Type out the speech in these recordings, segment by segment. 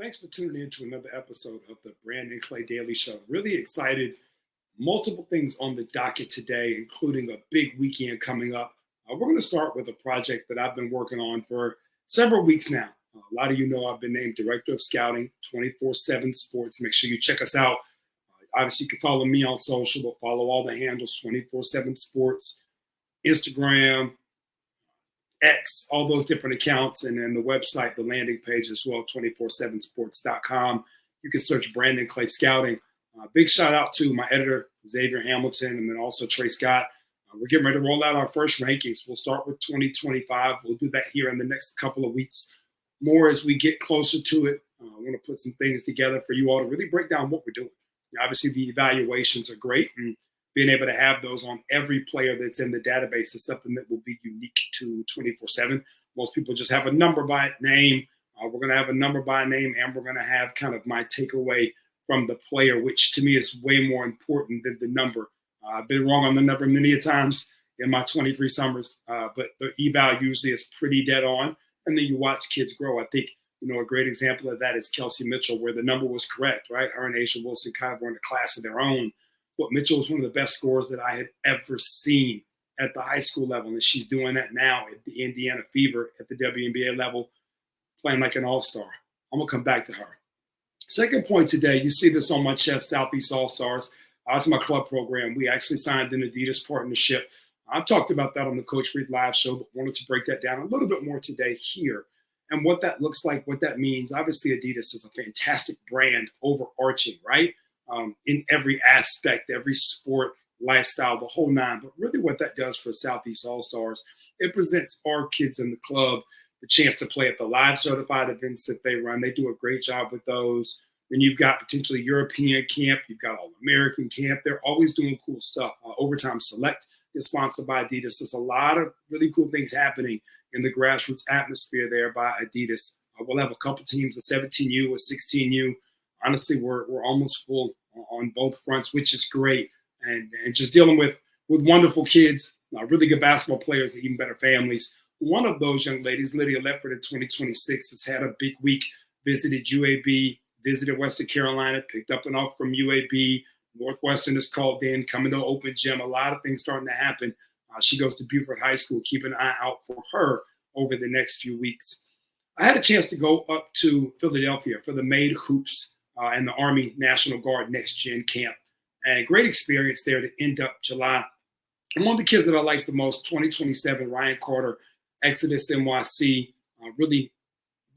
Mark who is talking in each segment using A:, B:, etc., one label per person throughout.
A: Thanks for tuning in to another episode of the Brandon Clay Daily Show. Really excited. Multiple things on the docket today, including a big weekend coming up. We're going to start with a project that I've been working on for several weeks now. A lot of you know I've been named Director of Scouting, 24/7 Sports. Make sure you check us out. Obviously, you can follow me on social, but follow all the handles, 24/7 Sports, Instagram, X, all those different accounts, and then the website, the landing page as well, 247sports.com. You can search Brandon Clay Scouting. Big shout out to my editor, Xavier Hamilton, and then also Trey Scott. We're getting ready to roll out our first rankings. We'll start with 2025. We'll do that here in the next couple of weeks. More as we get closer to it. I want to put some things together for you all to really break down what we're doing. Obviously, the evaluations are great, and being able to have those on every player that's in the database is something that will be unique to 24/7. Most people just have a number by name. We're going to have a number by name, and we're going to have kind of my takeaway from the player, which to me is way more important than the number. I've been wrong on the number many a times in my 23 summers, but the eval usually is pretty dead on, and then you watch kids grow. I think, a great example of that is Kelsey Mitchell, where the number was correct, right? Her and Asia Wilson kind of were in a class of their own. But Mitchell was one of the best scorers that I had ever seen at the high school level, and she's doing that now at the Indiana Fever at the WNBA level, playing like an all-star. I'm going to come back to her. Second point today, you see this on my chest, Southeast All-Stars. To my club program, we actually signed an Adidas partnership. I've talked about that on the Coach Read Live show, but wanted to break that down a little bit more today here. And what that looks like, what that means. Obviously, Adidas is a fantastic brand, overarching, right? In every aspect, every sport, lifestyle, the whole nine. But really what that does for Southeast All-Stars, it presents our kids in the club the chance to play at the live certified events that they run. They do a great job with those. Then you've got potentially European camp. You've got All-American camp. They're always doing cool stuff. Overtime Select is sponsored by Adidas. There's a lot of really cool things happening in the grassroots atmosphere there by Adidas. We'll have a couple teams, a 17U, a 16U. Honestly, we're almost full on both fronts, which is great. And just dealing with wonderful kids, really good basketball players, and even better families. One of those young ladies, Lydia Ledford in 2026, has had a big week, visited UAB, visited Western Carolina, picked up an offer from UAB. Northwestern is called in, coming to open gym. A lot of things starting to happen. She goes to Beaufort High School. Keep an eye out for her over the next few weeks. I had a chance to go up to Philadelphia for the Made Hoops and the Army National Guard Next Gen Camp. And great experience there to end up July. And one of the kids that I like the most, 2027, Ryan Carter, Exodus NYC, really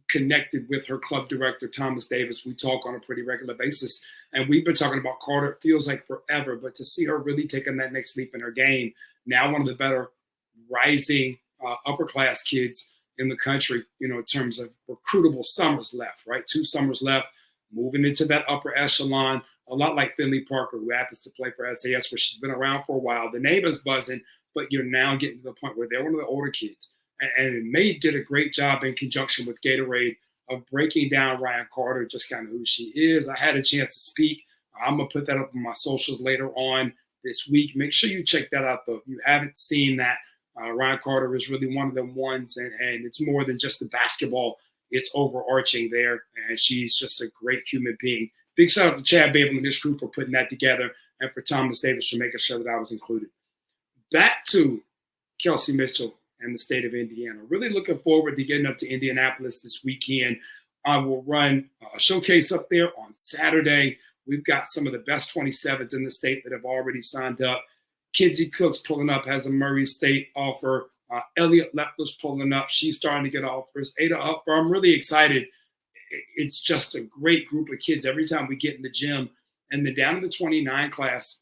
A: connected with her club director, Thomas Davis. We talk on a pretty regular basis. And we've been talking about Carter, it feels like forever, but to see her really taking that next leap in her game, now one of the better rising upper class kids in the country, in terms of recruitable summers left, right? 2 summers left, moving into that upper echelon, a lot like Finley Parker, who happens to play for SAS, where she's been around for a while. The name is buzzing, but you're now getting to the point where they're one of the older kids. And May did a great job in conjunction with Gatorade of breaking down Ryan Carter, just kind of who she is. I had a chance to speak. I'm going to put that up on my socials later on this week. Make sure you check that out, though. If you haven't seen that, Ryan Carter is really one of them ones, and it's more than just the basketball. It's overarching there, and she's just a great human being. Big shout out to Chad Babel and his crew for putting that together, and for Thomas Davis for making sure that I was included. Back to Kelsey Mitchell and the state of Indiana. Really looking forward to getting up to Indianapolis this weekend. I will run a showcase up there on Saturday. We've got some of the best 27s in the state that have already signed up. Kenzie Cook's pulling up, has a Murray State offer. Elliot Lepler's pulling up. She's starting to get offers. Ada Upper, I'm really excited. It's just a great group of kids every time we get in the gym. And then down in the 29 class,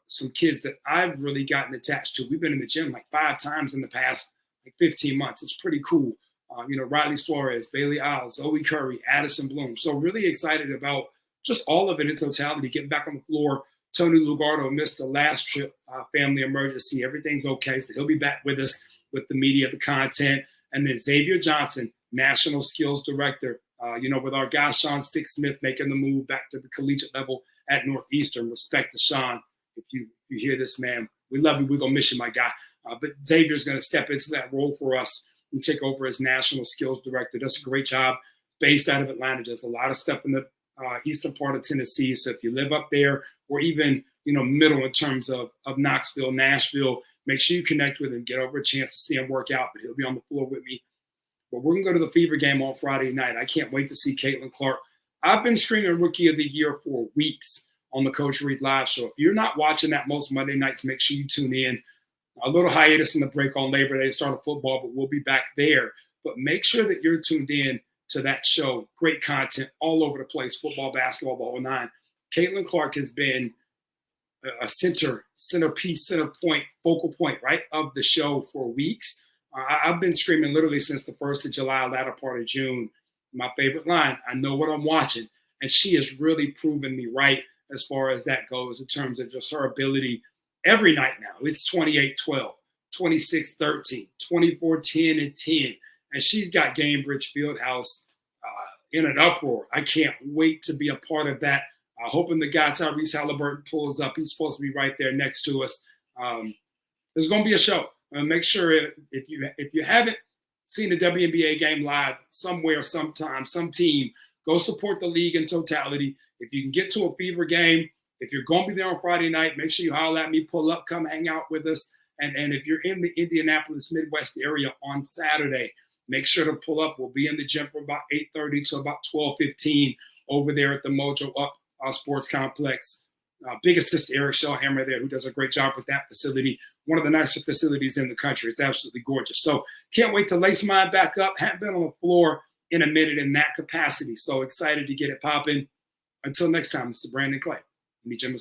A: some kids that I've really gotten attached to. We've been in the gym like 5 times in the past 15 months. It's pretty cool. Riley Suarez, Bailey Isles, Zoe Curry, Addison Bloom. So really excited about just all of it in totality, getting back on the floor. Tony Lugardo missed the last trip, family emergency. Everything's okay, so he'll be back with us with the media, the content. And then Xavier Johnson, National Skills Director, with our guy Sean Stick Smith making the move back to the collegiate level at Northeastern. Respect to Sean. If you hear this, man, we love you. We're going to miss you, my guy. But Xavier's going to step into that role for us and take over as National Skills Director. Does a great job. based out of Atlanta, does a lot of stuff in the eastern part of Tennessee. So if you live up there, or even middle in terms of Knoxville, Nashville, make sure you connect with him, get over a chance to see him work out. But he'll be on the floor with me. But we're gonna go to the Fever game on Friday night. I can't wait to see Caitlin Clark. I've been screaming Rookie of the Year for weeks on the Coach Reed Live Show. If you're not watching that most Monday nights, make sure you tune in. A little hiatus in the break on Labor Day, start of football, but we'll be back there. But make sure that you're tuned in to that show. Great content all over the place, football, basketball, the whole nine. Caitlin Clark has been a centerpiece, center point, focal point, right, of the show for weeks. I've been screaming literally since the 1st of July, latter part of June. My favorite line, I know what I'm watching. And she has really proven me right as far as that goes in terms of just her ability every night now. It's 28-12, 26-13, 24-10, and 10. And she's got Gamebridge Fieldhouse in an uproar. I can't wait to be a part of that. Hoping the guy Tyrese Halliburton pulls up. He's supposed to be right there next to us. There's going to be a show. Make sure if you haven't seen a WNBA game live somewhere, sometime, some team, go support the league in totality. If you can get to a Fever game, if you're going to be there on Friday night, make sure you holler at me, pull up, come hang out with us. And if you're in the Indianapolis Midwest area on Saturday, make sure to pull up. We'll be in the gym from about 8:30 to about 12:15 over there at the Mojo Up Sports Complex. Big assist to Eric Shellhammer there, who does a great job with that facility. One of the nicer facilities in the country. It's absolutely gorgeous. So can't wait to lace mine back up. Haven't been on the floor in a minute in that capacity. So excited to get it popping. Until next time, this is Brandon Clay.